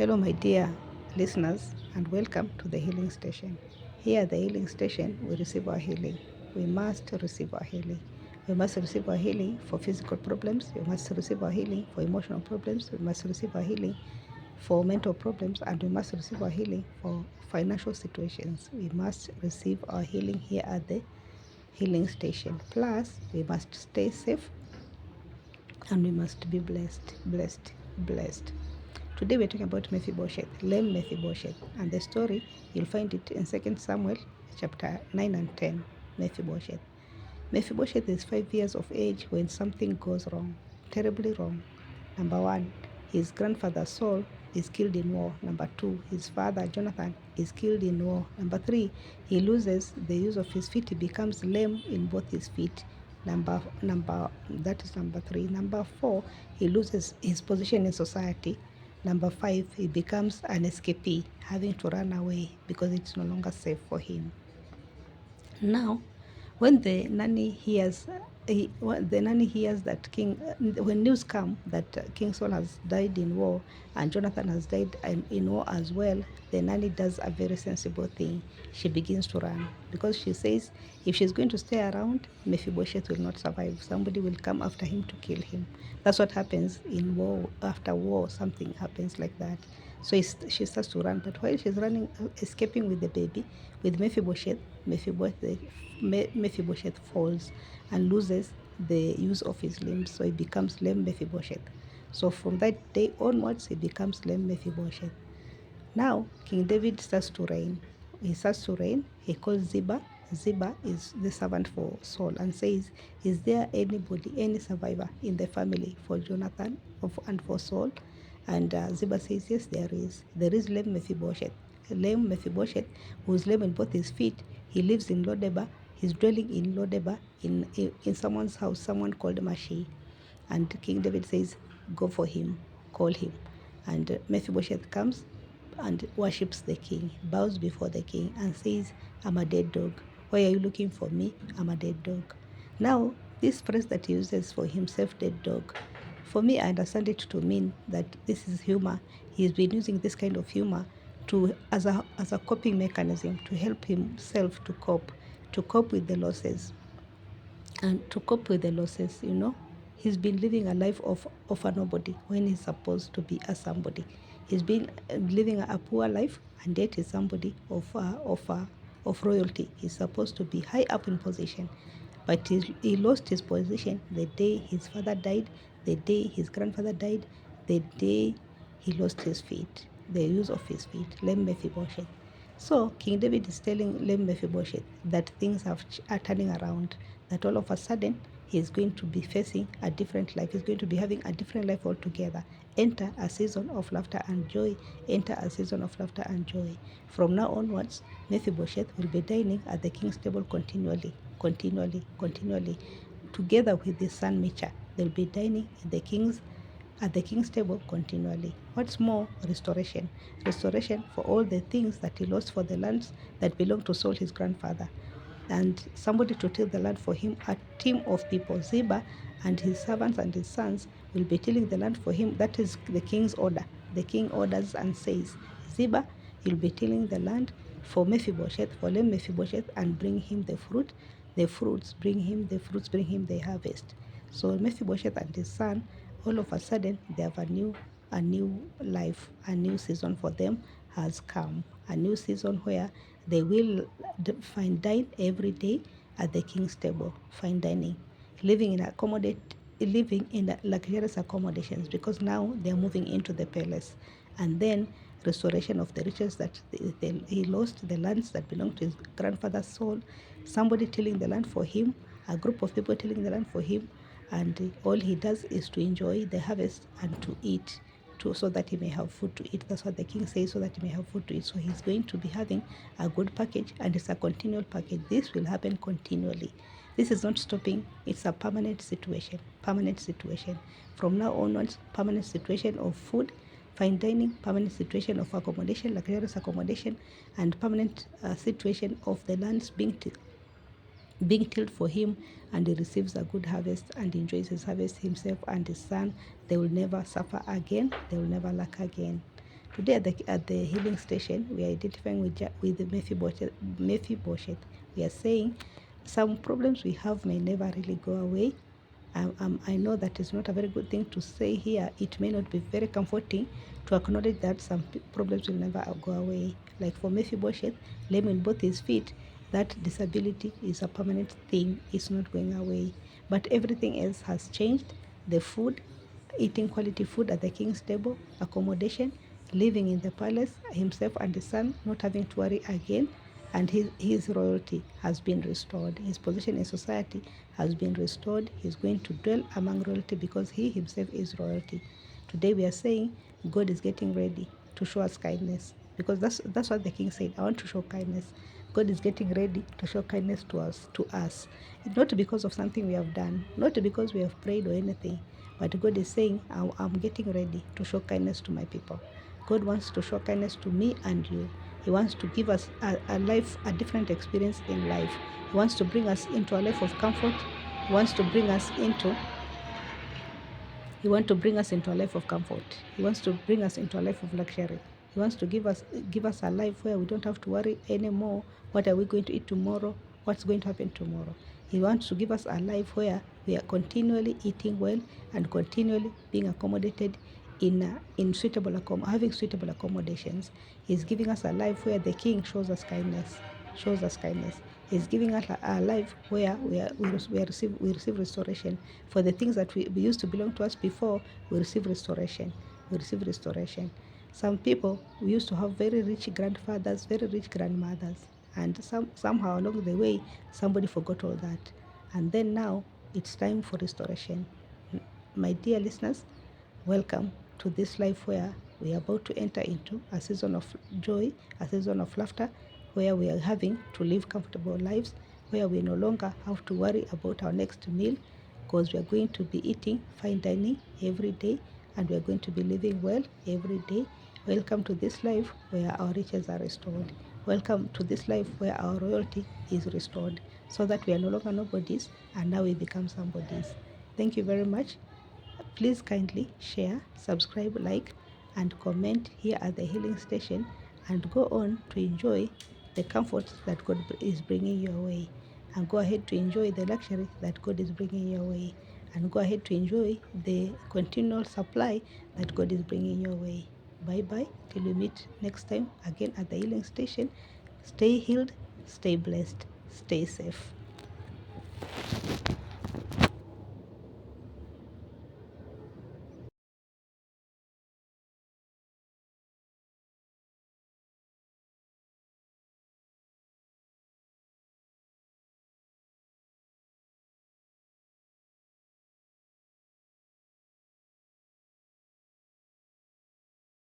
Hello, my dear listeners, and welcome to the Healing Station. Here at the Healing Station, we receive our healing. We must receive our healing. We must receive our healing for physical problems. We must receive our healing for emotional problems. We must receive our healing for mental problems. And we must receive our healing for financial situations. We must receive our healing here at the Healing Station. Plus, we must stay safe and we must be blessed. Today we're talking about Mephibosheth, Lame Mephibosheth, and the story you'll find it in 2 Samuel chapter 9 and 10. Mephibosheth. Mephibosheth is 5 years of age when something goes wrong, terribly wrong. Number one, his grandfather Saul is killed in war. Number two, his father Jonathan is killed in war. Number three, he loses the use of his feet. He becomes lame in both his feet. That is number three. Number four, he loses his position in society. Number five, he becomes an escapee, having to run away because it's no longer safe for him. Now, when the nanny hears, that when news come that King Saul has died in war and Jonathan has died in war as well, the nanny does a very sensible thing. She begins to run because she says if she's going to stay around, Mephibosheth will not survive. Somebody will come after him to kill him. That's what happens in war. After war, something happens like that. So she starts to run, but while she's running, escaping with the baby, with Mephibosheth falls and loses the use of his limbs, so he becomes Lame Mephibosheth. So from that day onwards, he becomes Lame Mephibosheth. Now, King David starts to reign. He starts to reign. He calls Ziba. Ziba is the servant for Saul and says, is there anybody, any survivor in the family for Jonathan and for Saul? And Ziba says, yes, there is. There is Lame Mephibosheth. Lame Mephibosheth, who is lame in both his feet. He lives in Lodeba. He's dwelling in Lodeba in someone's house, someone called Mashi. And King David says, go for him, call him. And Mephibosheth comes and worships the king, bows before the king and says, I'm a dead dog. Why are you looking for me? I'm a dead dog. Now, this phrase that he uses for himself, dead dog, for me, I understand it to mean that this is humor. He's been using this kind of humor as a coping mechanism to help himself to cope with the losses. And to cope with the losses, he's been living a life of a nobody when he's supposed to be a somebody. He's been living a poor life, and yet he's somebody of royalty. He's supposed to be high up in position, but he lost his position the day his father died, the day his grandfather died, the day he lost his feet, the use of his feet. Lame Mephibosheth. So King David is telling Lame Mephibosheth that things are turning around, that all of a sudden he is going to be facing a different life. He's going to be having a different life altogether. Enter a season of laughter and joy. Enter a season of laughter and joy. From now onwards, Mephibosheth will be dining at the king's table continually. Together with his son Micha, they'll be dining at the king's table continually. What's more, restoration. Restoration for all the things that he lost, for the lands that belonged to Saul, his grandfather. And somebody to till the land for him, a team of people. Ziba and his servants and his sons will be tilling the land for him. That is the king's order. The king orders and says, Ziba, you'll be tilling the land for Mephibosheth, for Lame Mephibosheth, and bring him the fruits, bring him the harvest. So Mephibosheth and his son, all of a sudden, they have a new life, a new season for them has come. A new season where they will find dine every day at the king's table, fine dining, living in luxurious accommodations, because now they are moving into the palace. And then restoration of the riches that he lost, the lands that belonged to his grandfather Saul, somebody tilling the land for him, a group of people tilling the land for him, and all he does is to enjoy the harvest and to eat, so that he may have food to eat. That's what the king says, so that he may have food to eat. So he's going to be having a good package, and it's a continual package. This will happen continually. This is not stopping. It's a permanent situation. From now onwards, permanent situation of food, fine dining, permanent situation of accommodation, luxurious accommodation, and permanent situation of the lands being tilled for him, and he receives a good harvest and enjoys his harvest himself and his son. They will never suffer again. They will never lack again. Today at the healing station, we are identifying with the Mephibosheth. We are saying some problems we have may never really go away. I know that is not a very good thing to say here. It may not be very comforting to acknowledge that some problems will never go away. Like for Mephibosheth, lame in both his feet, that disability is a permanent thing. It's not going away. But everything else has changed. The food, eating quality food at the king's table, accommodation, living in the palace, himself and the son not having to worry again, and his royalty has been restored. His position in society has been restored. He's going to dwell among royalty because he himself is royalty. Today we are saying God is getting ready to show us kindness, because that's what the king said. I want to show kindness. God is getting ready to show kindness to us. Not because of something we have done, not because we have prayed or anything, but God is saying, I'm getting ready to show kindness to my people. God wants to show kindness to me and you. He wants to give us a life, a different experience in life. He wants to bring us into a life of comfort. He wants to bring us into He wants to bring us into a life of comfort. He wants to bring us into a life of luxury. He wants to give us a life where we don't have to worry anymore. What are we going to eat tomorrow? What's going to happen tomorrow? He wants to give us a life where we are continually eating well and continually being accommodated having suitable accommodations. He's giving us a life where the King shows us kindness. He's giving us a life where we receive restoration for the things that we used to belong to us before. We receive restoration. We receive restoration. Some people, we used to have very rich grandfathers, very rich grandmothers, and somehow along the way somebody forgot all that, and then now it's time for restoration. My dear listeners, welcome to this life where we are about to enter into a season of joy, a season of laughter, where we are having to live comfortable lives, where we no longer have to worry about our next meal, because we are going to be eating fine dining every day, and we are going to be living well every day. Welcome to this life where our riches are restored. Welcome to this life where our royalty is restored, so that we are no longer nobodies and now we become somebodies. Thank you very much. Please kindly share, subscribe, like, and comment here at the Healing Station, and go on to enjoy the comfort that God is bringing your way. And go ahead to enjoy the luxury that God is bringing your way. And go ahead to enjoy the continual supply that God is bringing your way. Bye bye till we meet next time again at the Healing Station. Stay healed, stay blessed, stay safe.